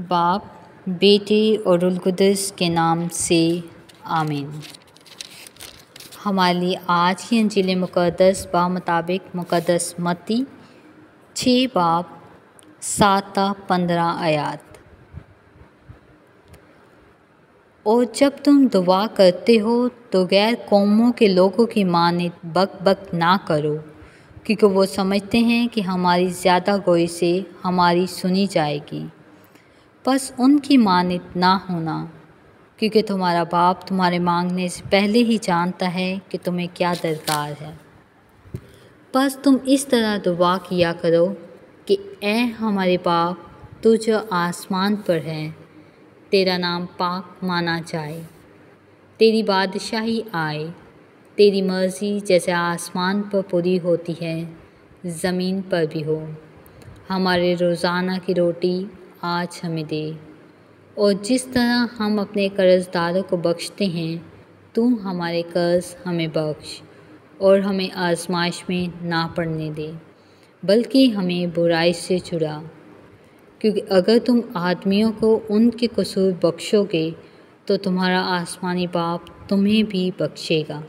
बाप, बेटे और रुल कुद्दुस के नाम से आमीन। हमारे लिए आज की इंजील मुक़द्दस मुताबिक मुक़द्दस मत्ती 6 बाब 7-15 आयात। और जब तुम दुआ करते हो तो गैर कौमों के लोगों की मानित बक ना करो, क्योंकि वो समझते हैं कि हमारी ज़्यादा गोई से हमारी सुनी जाएगी। बस उनकी मानित ना होना, क्योंकि तुम्हारा बाप तुम्हारे मांगने से पहले ही जानता है कि तुम्हें क्या दरकार है। बस तुम इस तरह दुआ किया करो कि ऐ हमारे बाप, तू जो आसमान पर है, तेरा नाम पाक माना जाए, तेरी बादशाही आए, तेरी मर्ज़ी जैसे आसमान पर पूरी होती है ज़मीन पर भी हो। हमारे रोज़ाना की रोटी आज हमें दे, और जिस तरह हम अपने कर्ज़दारों को बख्शते हैं, तू हमारे कर्ज़ हमें बख्श, और हमें आज़माइश में ना पड़ने दे, बल्कि हमें बुराई से छुड़ा। क्योंकि अगर तुम आदमियों को उनके कसूर बख्शोगे तो तुम्हारा आसमानी बाप तुम्हें भी बख्शेगा,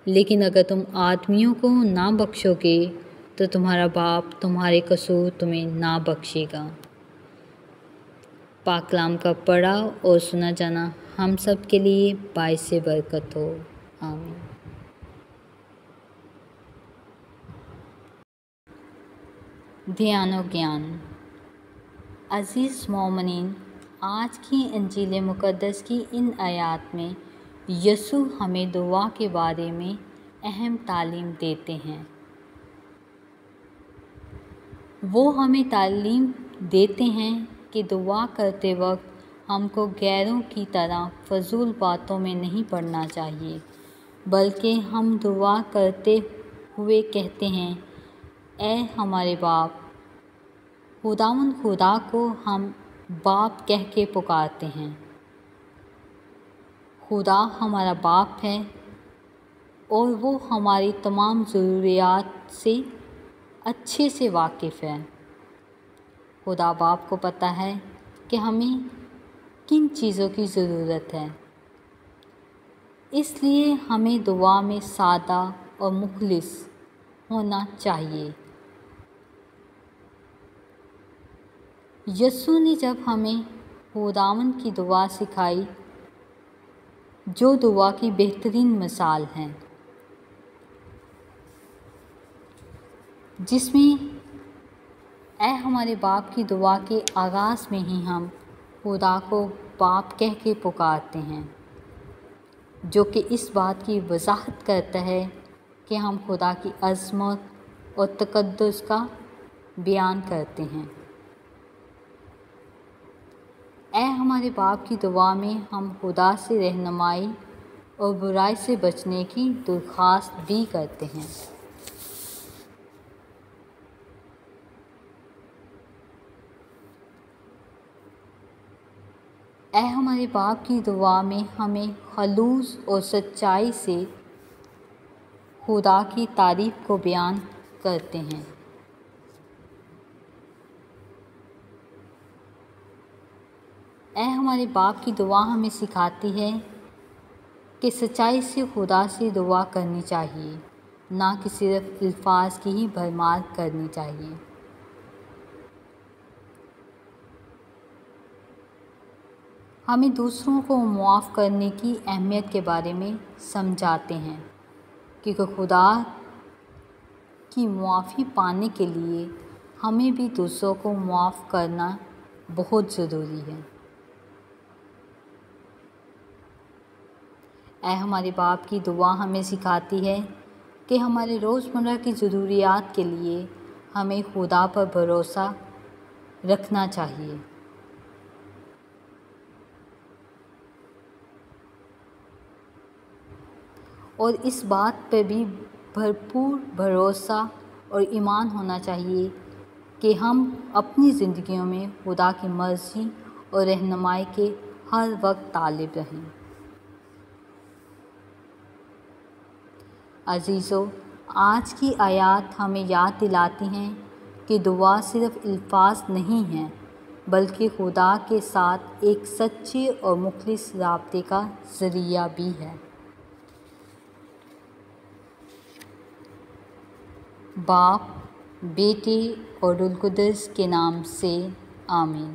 लेकिन अगर तुम आदमियों को ना बख्शोगे तो तुम्हारा बाप तुम्हारे कसूर तुम्हें ना बख्शेगा। पाक कलाम का पढ़ा और सुना जाना हम सब के लिए बाइस बरकत हो। आमीन। ध्यान और ज्ञान। अज़ीज़ मोमिनीन, आज की इंजील मुक़द्दस की इन आयात में यसू हमें दुआ के बारे में अहम तालीम देते हैं। वो हमें तालीम देते हैं कि दुआ करते वक्त हमको गैरों की तरह फ़जूल बातों में नहीं पड़ना चाहिए, बल्कि हम दुआ करते हुए कहते हैं, ऐ हमारे बाप। खुदावंद खुदा को हम बाप कह के पुकारते हैं। खुदा हमारा बाप है और वो हमारी तमाम ज़रूरियात से अच्छे से वाकिफ़ है। खुदा बाप को पता है कि हमें किन चीज़ों की ज़रूरत है, इसलिए हमें दुआ में सादा और मुखलिस होना चाहिए। यसू ने जब हमें खुदावंद की दुआ सिखाई, जो दुआ की बेहतरीन मिसाल है, जिसमें ऐ हमारे बाप की दुआ के आगाज़ में ही हम खुदा को बाप कह के पुकारते हैं, जो कि इस बात की वजाहत करता है कि हम खुदा की अज़मत और तक़द्दुस का बयान करते हैं। ऐ हमारे बाप की दुआ में हम खुदा से रहनुमाई और बुराई से बचने की दरख्वास्त भी करते हैं। ऐ हमारे बाप की दुआ में हमें खलूस और सच्चाई से खुदा की तारीफ़ को बयान करते हैं। ऐ हमारे बाप की दुआ हमें सिखाती है कि सच्चाई से खुदा से दुआ करनी चाहिए, ना कि सिर्फ़ अल्फाज की ही भरमार करनी चाहिए। हमें दूसरों को मुआफ़ करने की अहमियत के बारे में समझाते हैं, क्योंकि खुदा की मुआफ़ी पाने के लिए हमें भी दूसरों को मुआफ़ करना बहुत ज़रूरी है। ऐ हमारे बाप की दुआ हमें सिखाती है कि हमारे रोज़मर्रा की ज़रूरियात के लिए हमें खुदा पर भरोसा रखना चाहिए। और इस बात पर भी भरपूर भरोसा और ईमान होना चाहिए कि हम अपनी ज़िंदगियों में खुदा की मर्ज़ी और रहनुमाई के हर वक्त तालिब रहें। अज़ीज़ों, आज की आयत हमें याद दिलाती हैं कि दुआ सिर्फ़ अल्फाज नहीं हैं, بلکہ خدا کے ساتھ ایک سچے اور مخلص رابطے کا ذریعہ بھی ہے۔ باپ، بیٹے اور روح القدس کے نام سے آمین۔